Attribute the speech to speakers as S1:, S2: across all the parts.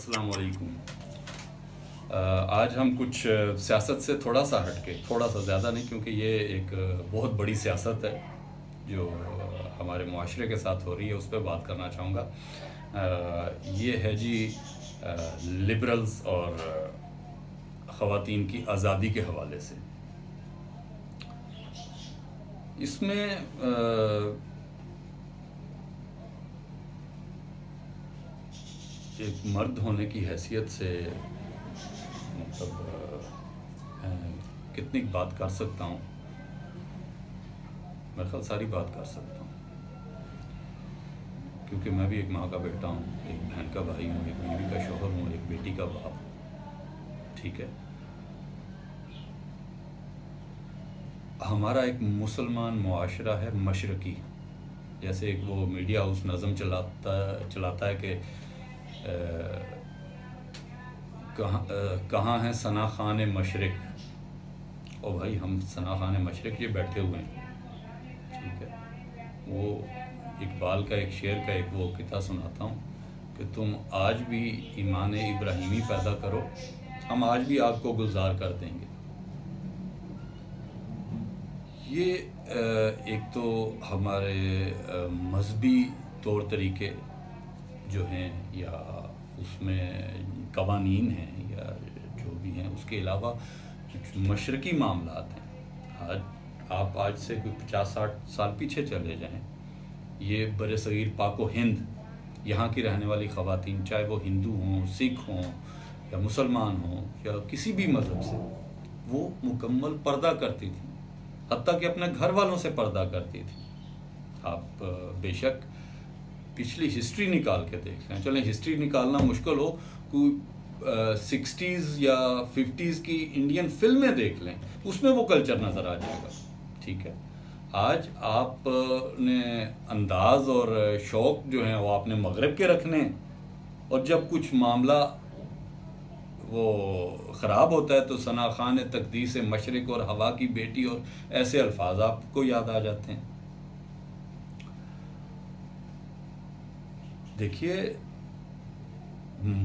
S1: अस्सलाम वालेकुम। आज हम कुछ सियासत से थोड़ा सा हटके, थोड़ा सा ज़्यादा नहीं, क्योंकि ये एक बहुत बड़ी सियासत है जो हमारे मुआशरे के साथ हो रही है, उस पर बात करना चाहूँगा। ये है जी लिबरल्स और ख़वातीन की आज़ादी के हवाले से। इसमें एक मर्द होने की हैसियत से मतलब कितनी बात कर सकता हूँ, मैं ख्याल सारी बात कर सकता हूँ, क्योंकि मैं भी एक माँ का बेटा हूँ, एक बहन का भाई हूँ, एक बीवी का शौहर हूँ, एक बेटी का बाप हूँ। ठीक है, हमारा एक मुसलमान मुआशरा है मशरकी, जैसे एक वो मीडिया हाउस नज़म चलाता है कि कहाँ है सना खान मशरक। और भाई हम सना खान मशरक ये बैठे हुए हैं। ठीक है, वो इकबाल का एक शेर का एक वो किता सुनाता हूँ कि तुम आज भी ईमान इब्राहिमी पैदा करो, हम आज भी आपको गुलजार कर देंगे। ये एक तो हमारे मजहबी तौर तरीके जो हैं या उसमें कवानीन हैं या जो भी हैं, उसके अलावा कुछ मशरकी मामलात हैं। आप आज से कोई 50-60 साल पीछे चले जाएं, ये बरसगीर पाको हिंद, यहाँ की रहने वाली ख़वातीन, चाहे वो हिंदू हों, सिख हों या मुसलमान हों या किसी भी मज़हब से, वो मुकम्मल पर्दा करती थी, हत्ता कि अपने घर वालों से पर्दा करती थी। आप बेशक पिछली हिस्ट्री निकाल के देख लें, चलें हिस्ट्री निकालना मुश्किल हो, कोई 60s या 50s की इंडियन फिल्में देख लें, उसमें वो कल्चर नज़र आ जाएगा। ठीक है, आज आपने अंदाज और शौक़ जो हैं वो आपने मगरब के रखने, और जब कुछ मामला वो ख़राब होता है तो सना खान तकदीस मशरिक और हवा की बेटी और ऐसे अल्फाज आपको याद आ जाते हैं। देखिए,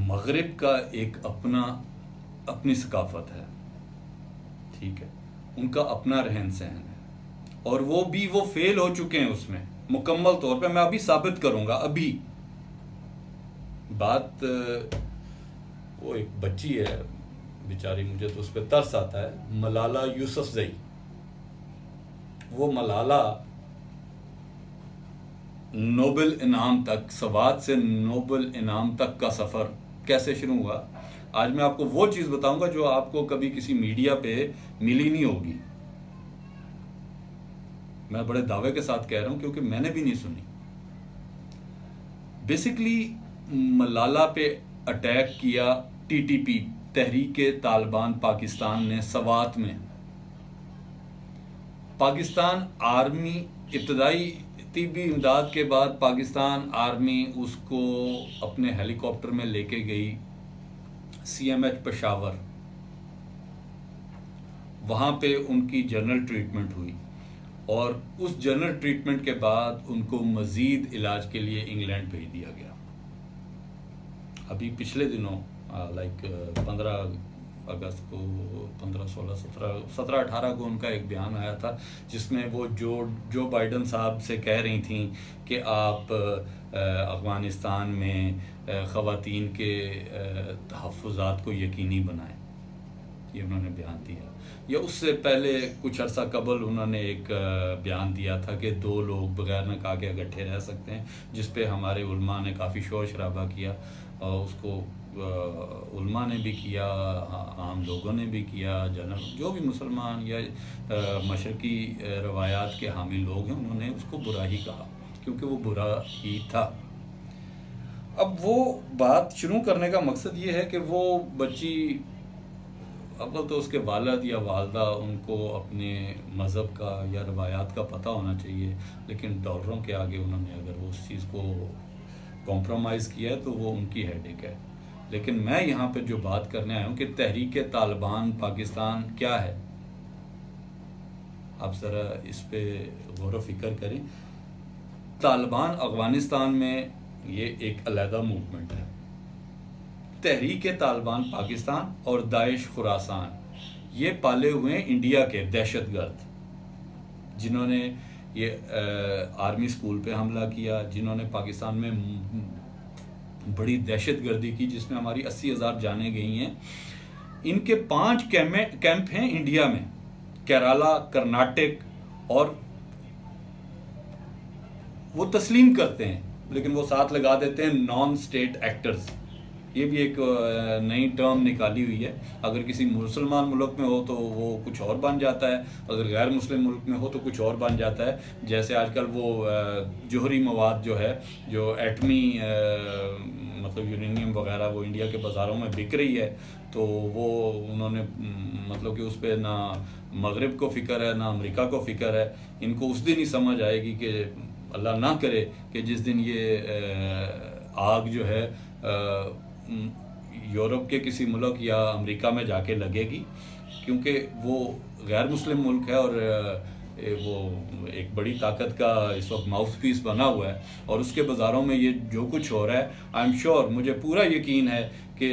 S1: मगरिब का एक अपनी सकाफत है। ठीक है, उनका अपना रहन सहन है, और वो फेल हो चुके हैं उसमें मुकम्मल तौर पे। मैं अभी साबित करूंगा। अभी बात वो एक बच्ची है बेचारी, मुझे तो उस पर तरस आता है, मलाला यूसुफजई। वो मलाला नोबेल इनाम तक, सवाद से नोबेल इनाम तक का सफ़र कैसे शुरू हुआ, आज मैं आपको वो चीज़ बताऊंगा जो आपको कभी किसी मीडिया पे मिली नहीं होगी। मैं बड़े दावे के साथ कह रहा हूं क्योंकि मैंने भी नहीं सुनी। बेसिकली मलाला पे अटैक किया टीटीपी, तहरीके तालिबान पाकिस्तान ने सवात में। पाकिस्तान आर्मी इब्तदाई तिब्बी इमदाद के बाद पाकिस्तान आर्मी उसको अपने हेलीकॉप्टर में लेके गई CMH पेशावर। वहाँ पे उनकी जनरल ट्रीटमेंट हुई, और उस जनरल ट्रीटमेंट के बाद उनको मज़ीद इलाज के लिए इंग्लैंड भेज दिया गया। अभी पिछले दिनों 15 अगस्त को, 15, 16, 17, 18 को उनका एक बयान आया था जिसमें वो जो बाइडन साहब से कह रही थी कि आप अफ़गानिस्तान में ख़वातीन के तहफ़्फ़ुज़ात को यकीनी बनाएं। ये उन्होंने बयान दिया। या उससे पहले कुछ अर्सा कबल उन्होंने एक बयान दिया था कि 2 लोग बगैर निकाह के इकट्ठे रह सकते हैं, जिस पे हमारे उलमा ने काफ़ी शोर शराबा किया, और उसको उलमा ने भी किया, आम लोगों ने भी किया, जो भी मुसलमान या मशरकी रवायात के हामी लोग हैं उन्होंने उसको बुरा ही कहा, क्योंकि वो बुरा ही था। अब वो बात शुरू करने का मकसद ये है कि वो बच्ची, अव्वल तो उसके वालिद या वालदा, उनको अपने मज़हब का या रवायात का पता होना चाहिए, लेकिन डॉलरों के आगे उन्होंने अगर वो उस चीज़ को कॉम्प्रोमाइज़ किया है तो वो उनकी हेडेक है। लेकिन मैं यहाँ पे जो बात करने आया हूँ कि तहरीके तालिबान पाकिस्तान क्या है, आप ज़रा इस पे गौर व फिक्र करें। तालिबान अफ़गानिस्तान में ये एक अलहदा मूवमेंट है। तहरीक तालिबान पाकिस्तान और दाइश खुरासान ये पाले हुए हैं इंडिया के दहशतगर्द, जिन्होंने ये आर्मी स्कूल पे हमला किया, जिन्होंने पाकिस्तान में बड़ी दहशतगर्दी की जिसमें हमारी 80,000 जानें गई हैं। इनके 5 कैंप हैं इंडिया में, केरला, कर्नाटक, और वो तस्लीम करते हैं लेकिन वो साथ लगा देते हैं नॉन स्टेट एक्टर्स। ये भी एक नई टर्म निकाली हुई है। अगर किसी मुसलमान मुल्क में हो तो वो कुछ और बन जाता है, अगर गैर मुस्लिम मुल्क में हो तो कुछ और बन जाता है। जैसे आजकल वो जोहरी मवाद जो है, जो एटमी मतलब यूरेनियम वगैरह वो इंडिया के बाज़ारों में बिक रही है, तो वो उन्होंने मतलब कि उस पर ना मगरिब को फ़िक्र है ना अमेरिका को फ़िक्र है। इनको उस दिन ही समझ आएगी कि अल्लाह ना करे कि जिस दिन ये आग जो है यूरोप के किसी मुल्क या अमेरिका में जाके लगेगी, क्योंकि वो गैर मुस्लिम मुल्क है और वो एक बड़ी ताकत का इस वक्त माउथ पीस बना हुआ है। और उसके बाज़ारों में ये जो कुछ हो रहा है, आई एम श्योर, मुझे पूरा यकीन है कि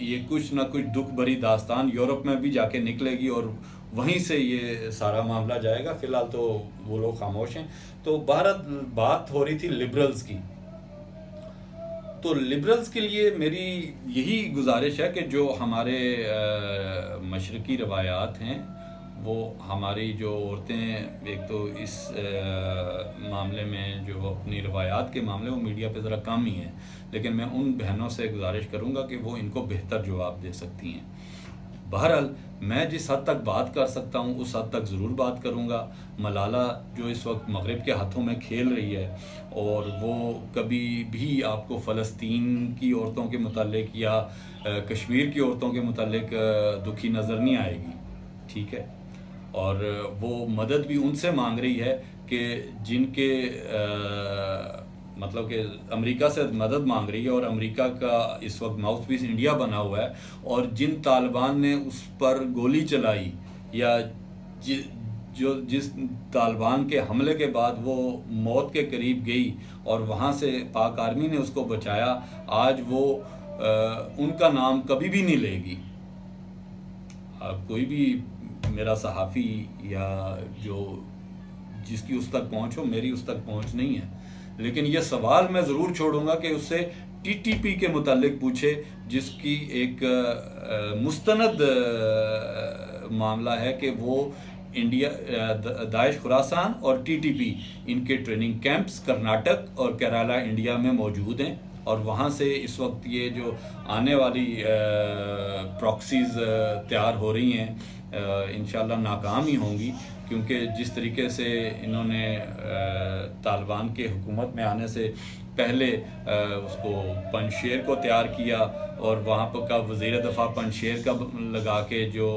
S1: ये कुछ ना कुछ दुख भरी दास्तान यूरोप में भी जाके निकलेगी और वहीं से ये सारा मामला जाएगा। फ़िलहाल तो वो लोग खामोश हैं। तो बात हो रही थी लिबरल्स की। तो लिबरल्स के लिए मेरी यही गुजारिश है कि जो हमारे मशरकी रवायात हैं, वो हमारी जो औरतें एक तो इस मामले में जो अपनी रवायात के मामले वो मीडिया पे ज़रा कम ही हैं, लेकिन मैं उन बहनों से गुजारिश करूँगा कि वो इनको बेहतर जवाब दे सकती हैं। बहरहाल मैं जिस हद तक बात कर सकता हूँ उस हद तक ज़रूर बात करूँगा। मलाला जो इस वक्त मगरिब के हाथों में खेल रही है और वो कभी भी आपको फ़लस्तीन की औरतों के मुतालिक या कश्मीर की औरतों के मुतालिक दुखी नज़र नहीं आएगी, ठीक है। और वो मदद भी उनसे मांग रही है कि जिनके मतलब कि अमेरिका से मदद मांग रही है, और अमेरिका का इस वक्त माउथ पीस इंडिया बना हुआ है। और जिन तालिबान ने उस पर गोली चलाई या जिस तालिबान के हमले के बाद वो मौत के करीब गई और वहाँ से पाक आर्मी ने उसको बचाया, आज वो उनका नाम कभी भी नहीं लेगी। कोई भी मेरा सहाफ़ी या जो जिसकी उस तक पहुँच हो, मेरी उस तक पहुँच नहीं है, लेकिन ये सवाल मैं ज़रूर छोड़ूंगा कि उससे टीटीपी के मुतालिक पूछे, जिसकी एक मुस्तनद मामला है कि वो इंडिया दाइश खुरासान और टीटीपी इनके ट्रेनिंग कैंप्स कर्नाटक और केरला इंडिया में मौजूद हैं। और वहाँ से इस वक्त ये जो आने वाली प्रॉक्सीज़ तैयार हो रही हैं इंशाल्लाह नाकाम ही होंगी, क्योंकि जिस तरीके से इन्होंने तालिबान के हुकूमत में आने से पहले उसको पंजशेर को तैयार किया और वहाँ पर का वज़ीर दफ़ा पंजशेर का लगा के जो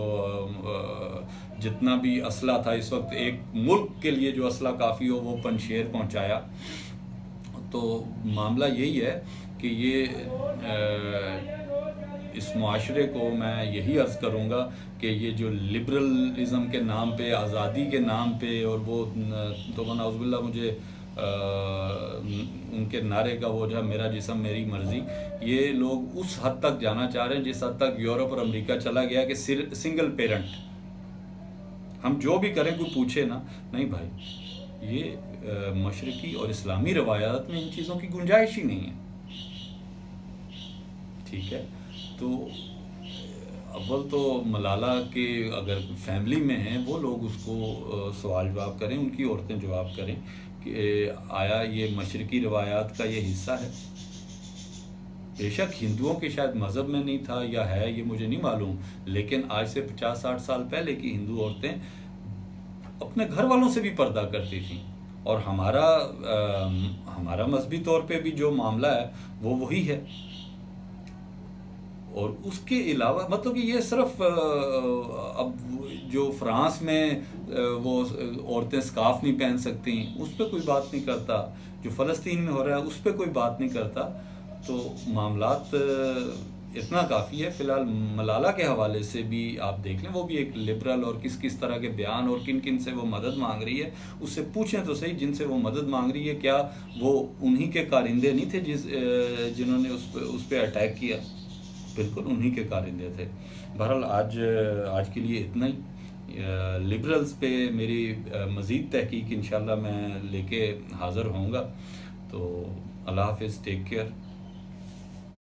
S1: जितना भी असला था, इस वक्त एक मुल्क के लिए जो असला काफ़ी हो वो पंजशेर पहुँचाया। तो मामला यही है कि ये इस मुआशरे को मैं यही अर्ज़ करूँगा कि ये जो लिबरलिज़म के नाम पे, आज़ादी के नाम पे, और वो तो नाउज़ुबिल्लाह मुझे उनके नारे का वो जो मेरा जिस्म मेरी मर्ज़ी, ये लोग उस हद तक जाना चाह रहे हैं जिस हद तक यूरोप और अमेरिका चला गया कि सिंगल पेरेंट हम जो भी करें कोई पूछे ना, नहीं भाई ये मशरकी और इस्लामी रवायात में इन चीज़ों की गुंजाइश ही नहीं है, ठीक है। तो अव्वल तो मलाला के अगर फैमिली में हैं वो लोग उसको सवाल जवाब करें, उनकी औरतें जवाब करें कि आया ये मशरकी रवायात का ये हिस्सा है। बेशक हिंदुओं के शायद मज़हब में नहीं था या है, ये मुझे नहीं मालूम, लेकिन आज से 50-60 साल पहले की हिंदू औरतें अपने घर वालों से भी पर्दा करती थीं। और हमारा मजहबी तौर पे भी जो मामला है वो वही है। और उसके अलावा मतलब कि ये सिर्फ अब जो फ्रांस में वो औरतें स्कार्फ नहीं पहन सकती उस पर कोई बात नहीं करता, जो फ़लस्तीन में हो रहा है उस पर कोई बात नहीं करता। तो मामलात इतना काफ़ी है। फ़िलहाल मलाला के हवाले से भी आप देख लें, वो भी एक लिबरल, और किस किस तरह के बयान और किन किन से वो मदद मांग रही है, उससे पूछें तो सही जिनसे वो मदद मांग रही है, क्या वो उन्हीं के कारिंदे नहीं थे जिन्होंने उस पर अटैक किया? बिल्कुल उन्हीं के कारिंदे थे। बहरहाल आज के लिए इतना ही। लिबरल्स पे मेरी मज़ीद तहकीक इंशाल्लाह मैं लेके हाज़िर होऊंगा। तो अल्लाह हाफ़िज़, टेक केयर।